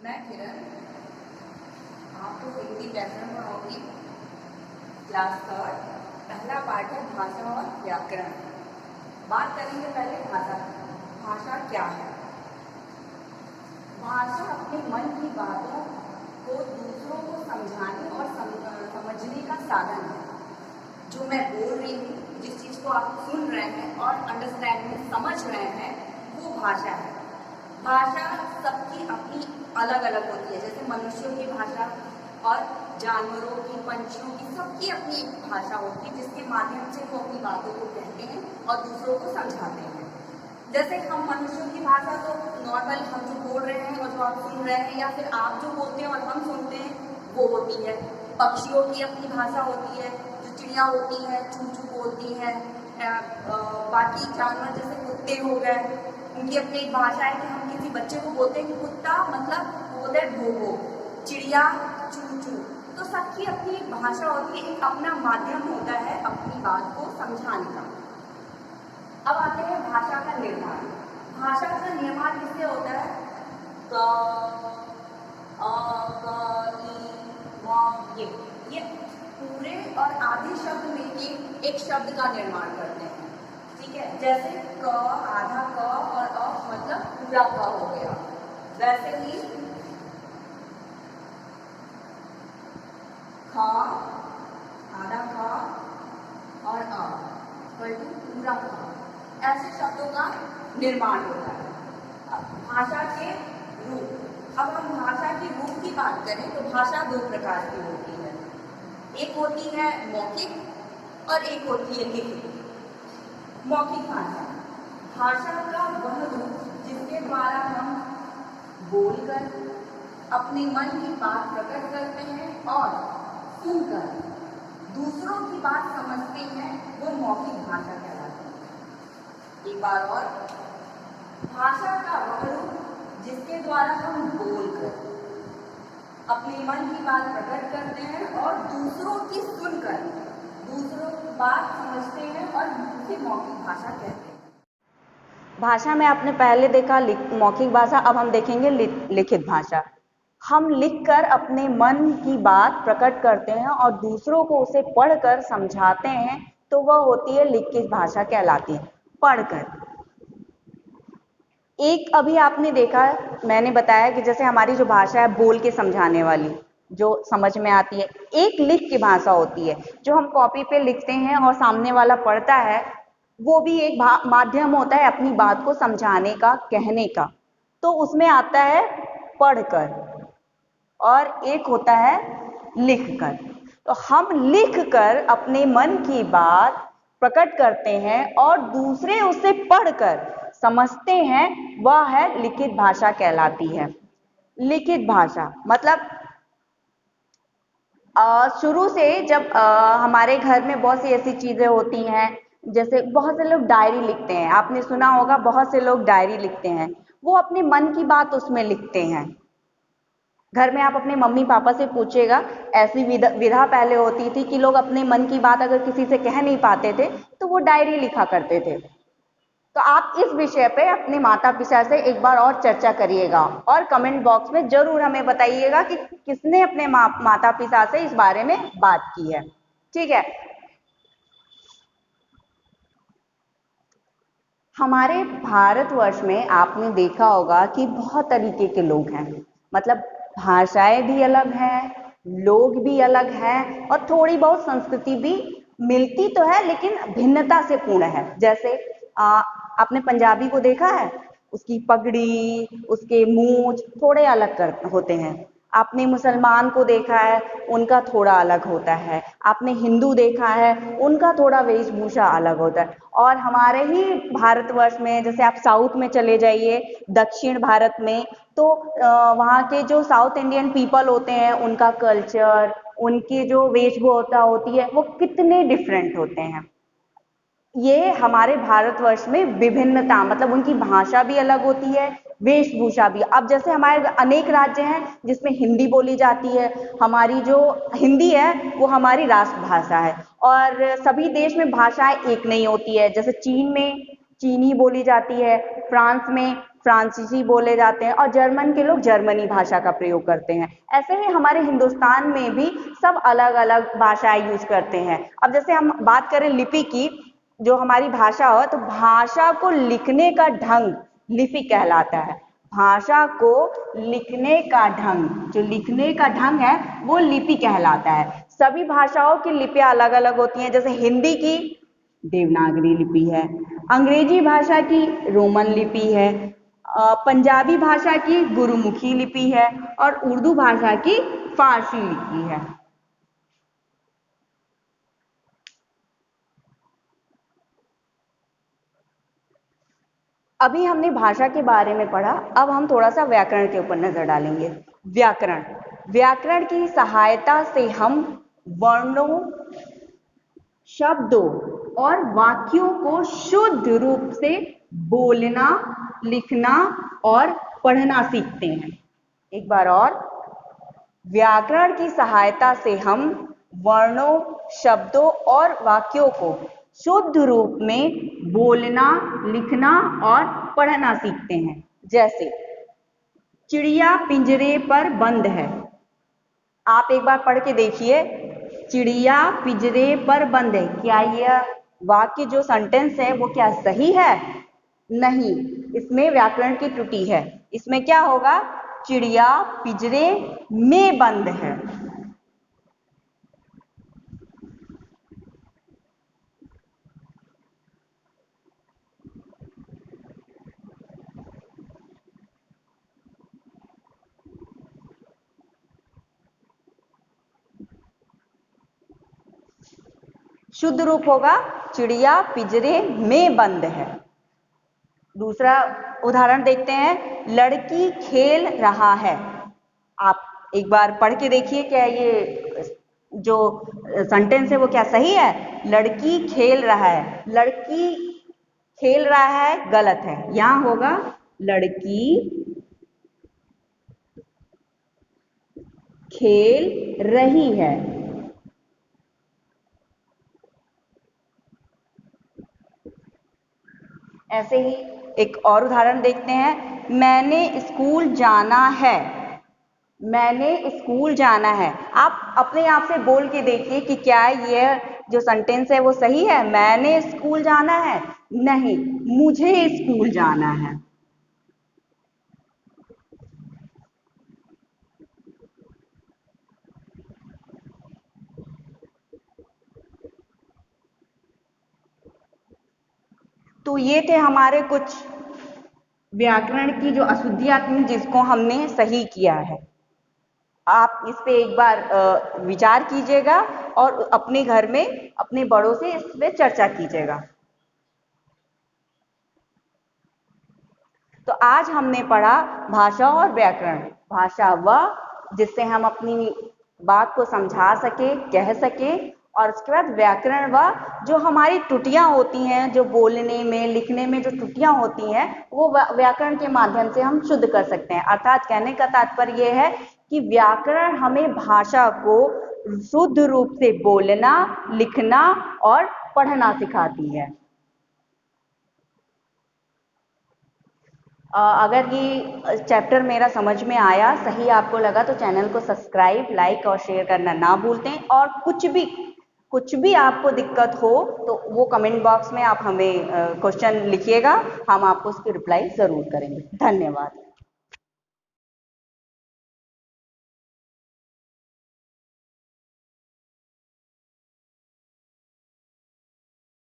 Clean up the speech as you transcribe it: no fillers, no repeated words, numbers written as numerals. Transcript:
मैं किरण आपको हिंदी व्याकरण पढ़ाऊंगी। क्लास थर्ड, पहला पार्ट है भाषा और व्याकरण। बात करेंगे पहले भाषा की। भाषा क्या है? भाषा अपने मन की बातों को दूसरों को समझाने और समझने का साधन है। जो मैं बोल रही हूँ, जिस चीज़ को आप सुन रहे हैं और अंडरस्टैंडिंग समझ रहे हैं, वो भाषा है। भाषा सबकी अपनी अलग अलग होती है। जैसे मनुष्यों की भाषा और जानवरों की, पंछियों की, सबकी अपनी एक भाषा होती है जिसके माध्यम से वो अपनी बातों को कहते हैं और दूसरों को समझाते हैं। जैसे हम मनुष्यों की भाषा तो नॉर्मल हम जो बोल रहे हैं और जो आप सुन रहे हैं, या फिर आप जो बोलते हैं और हम सुनते हैं, वो होती है। पक्षियों की अपनी भाषा होती है, जो चिड़िया होती है चू चू बोलती है। बाकी जानवर जैसे कुत्ते हो गए, उनकी अपनी एक भाषा है कि हम किसी बच्चे को बोलते हैं कि कुत्ता मतलब बोलते हैं भोगो, चिड़िया चू चू। तो सबकी अपनी एक भाषा होती है, एक अपना माध्यम होता है अपनी बात को समझाने का। अब आते हैं भाषा का निर्माण। भाषा का निर्माण किससे होता है? क, अ, क, ई, व, ये पूरे और आधे शब्द मिलकर एक शब्द का निर्माण करते हैं। ठीक है, जैसे क, आधा क और अ मतलब पूरा क हो गया। वैसे ही ख, आधा ख और अ पूरा ख, ऐसे शब्दों का निर्माण होता है। अब भाषा के रूप। अब हम भाषा के रूप की बात करें तो भाषा दो प्रकार की होती है। एक होती है मौखिक और एक होती है लिखित। मौखिक भाषा, भाषा का वह रूप जिसके द्वारा हम बोलकर अपने मन की बात प्रकट करते हैं और सुनकर दूसरों की बात समझते हैं, वो मौखिक भाषा कहलाती है। एक बार और, भाषा का वह रूप जिसके द्वारा हम बोलकर अपने मन की बात प्रकट करते हैं और दूसरों की सुनकर दूसरों की बात समझते हैं और उसे मौखिक भाषा कहते हैं। भाषा में आपने पहले देखा मौखिक भाषा, अब हम देखेंगे लिखित भाषा। हम लिखकर अपने मन की बात प्रकट करते हैं और दूसरों को उसे पढ़कर समझाते हैं, तो वह होती है लिखित भाषा कहलाती है। पढ़कर एक अभी आपने देखा, मैंने बताया कि जैसे हमारी जो भाषा है बोल के समझाने वाली, जो समझ में आती है। एक लिख की भाषा होती है जो हम कॉपी पे लिखते हैं और सामने वाला पढ़ता है, वो भी एक माध्यम होता है अपनी बात को समझाने का, कहने का। तो उसमें आता है पढ़कर और एक होता है लिखकर। तो हम लिखकर अपने मन की बात प्रकट करते हैं और दूसरे उसे पढ़कर समझते हैं, वह है लिखित भाषा कहलाती है। लिखित भाषा मतलब शुरू से जब हमारे घर में बहुत सी ऐसी चीजें होती हैं, जैसे बहुत से लोग डायरी लिखते हैं। आपने सुना होगा बहुत से लोग डायरी लिखते हैं, वो अपने मन की बात उसमें लिखते हैं। घर में आप अपने मम्मी पापा से पूछिएगा, ऐसी विधा पहले होती थी कि लोग अपने मन की बात अगर किसी से कह नहीं पाते थे तो वो डायरी लिखा करते थे। तो आप इस विषय पे अपने माता पिता से एक बार और चर्चा करिएगा और कमेंट बॉक्स में जरूर हमें बताइएगा कि किसने अपने माता पिता से इस बारे में बात की है। ठीक है, हमारे भारतवर्ष में आपने देखा होगा कि बहुत तरीके के लोग हैं। मतलब भाषाएं भी अलग हैं, लोग भी अलग हैं और थोड़ी बहुत संस्कृति भी मिलती तो है लेकिन भिन्नता से पूर्ण है। जैसे आपने पंजाबी को देखा है, उसकी पगड़ी, उसके मूंछ थोड़े अलग होते हैं। आपने मुसलमान को देखा है, उनका थोड़ा अलग होता है। आपने हिंदू देखा है, उनका थोड़ा वेशभूषा अलग होता है। और हमारे ही भारतवर्ष में जैसे आप साउथ में चले जाइए, दक्षिण भारत में, तो वहाँ के जो साउथ इंडियन पीपल होते हैं, उनका कल्चर, उनकी जो वेशभूषा होती है, वो कितने डिफरेंट होते हैं। ये हमारे भारतवर्ष में विभिन्नता, मतलब उनकी भाषा भी अलग होती है, वेशभूषा भी। अब जैसे हमारे अनेक राज्य हैं जिसमें हिंदी बोली जाती है। हमारी जो हिंदी है वो हमारी राष्ट्रभाषा है और सभी देश में भाषाएं एक नहीं होती है। जैसे चीन में चीनी बोली जाती है, फ्रांस में फ्रांसीसी बोले जाते हैं और जर्मन के लोग जर्मनी भाषा का प्रयोग करते हैं। ऐसे ही हमारे हिंदुस्तान में भी सब अलग अलग भाषाएं यूज करते हैं। अब जैसे हम बात करें लिपि की, जो हमारी भाषा हो, तो भाषा को लिखने का ढंग लिपि कहलाता है। भाषा को लिखने का ढंग, जो लिखने का ढंग है वो लिपि कहलाता है। सभी भाषाओं की लिपियां अलग अलग होती हैं। जैसे हिंदी की देवनागरी लिपि है, अंग्रेजी भाषा की रोमन लिपि है, पंजाबी भाषा की गुरुमुखी लिपि है और उर्दू भाषा की फारसी लिपि है। अभी हमने भाषा के बारे में पढ़ा, अब हम थोड़ा सा व्याकरण के ऊपर नजर डालेंगे। व्याकरण, व्याकरण की सहायता से हम वर्णों, शब्दों और वाक्यों को शुद्ध रूप से बोलना, लिखना और पढ़ना सीखते हैं। एक बार और, व्याकरण की सहायता से हम वर्णों, शब्दों और वाक्यों को शुद्ध रूप में बोलना, लिखना और पढ़ना सीखते हैं। जैसे चिड़िया पिंजरे पर बंद है। आप एक बार पढ़ के देखिए, चिड़िया पिंजरे पर बंद है। क्या यह वाक्य जो सेंटेंस है वो क्या सही है? नहीं, इसमें व्याकरण की त्रुटि है। इसमें क्या होगा? चिड़िया पिंजरे में बंद है। शुद्ध रूप होगा चिड़िया पिंजरे में बंद है। दूसरा उदाहरण देखते हैं, लड़की खेल रहा है। आप एक बार पढ़ के देखिए, क्या ये जो सेंटेंस है वो क्या सही है? लड़की खेल रहा है। लड़की खेल रहा है गलत है, यहां होगा लड़की खेल रही है। ऐसे ही एक और उदाहरण देखते हैं, मैंने स्कूल जाना है। मैंने स्कूल जाना है। आप अपने आप से बोल के देखिए कि क्या यह जो सेंटेंस है वो सही है? मैंने स्कूल जाना है? नहीं, मुझे स्कूल जाना है। तो ये थे हमारे कुछ व्याकरण की जो अशुद्धियां थी जिसको हमने सही किया है। आप इस पे एक बार विचार कीजिएगा और अपने घर में अपने बड़ों से इस पे चर्चा कीजिएगा। तो आज हमने पढ़ा भाषा और व्याकरण। भाषा वह जिससे हम अपनी बात को समझा सके, कह सके, और उसके बाद व्याकरण वह जो हमारी त्रुटियां होती हैं, जो बोलने में, लिखने में जो त्रुटियां होती हैं, वो व्याकरण के माध्यम से हम शुद्ध कर सकते हैं। अर्थात कहने का तात्पर्य यह है कि व्याकरण हमें भाषा को शुद्ध रूप से बोलना, लिखना और पढ़ना सिखाती है। अगर ये चैप्टर मेरा समझ में आया, सही आपको लगा, तो चैनल को सब्सक्राइब, लाइक और शेयर करना ना भूलते। और कुछ भी आपको दिक्कत हो तो वो कमेंट बॉक्स में आप हमें क्वेश्चन लिखिएगा, हम आपको उसकी रिप्लाई जरूर करेंगे। धन्यवाद।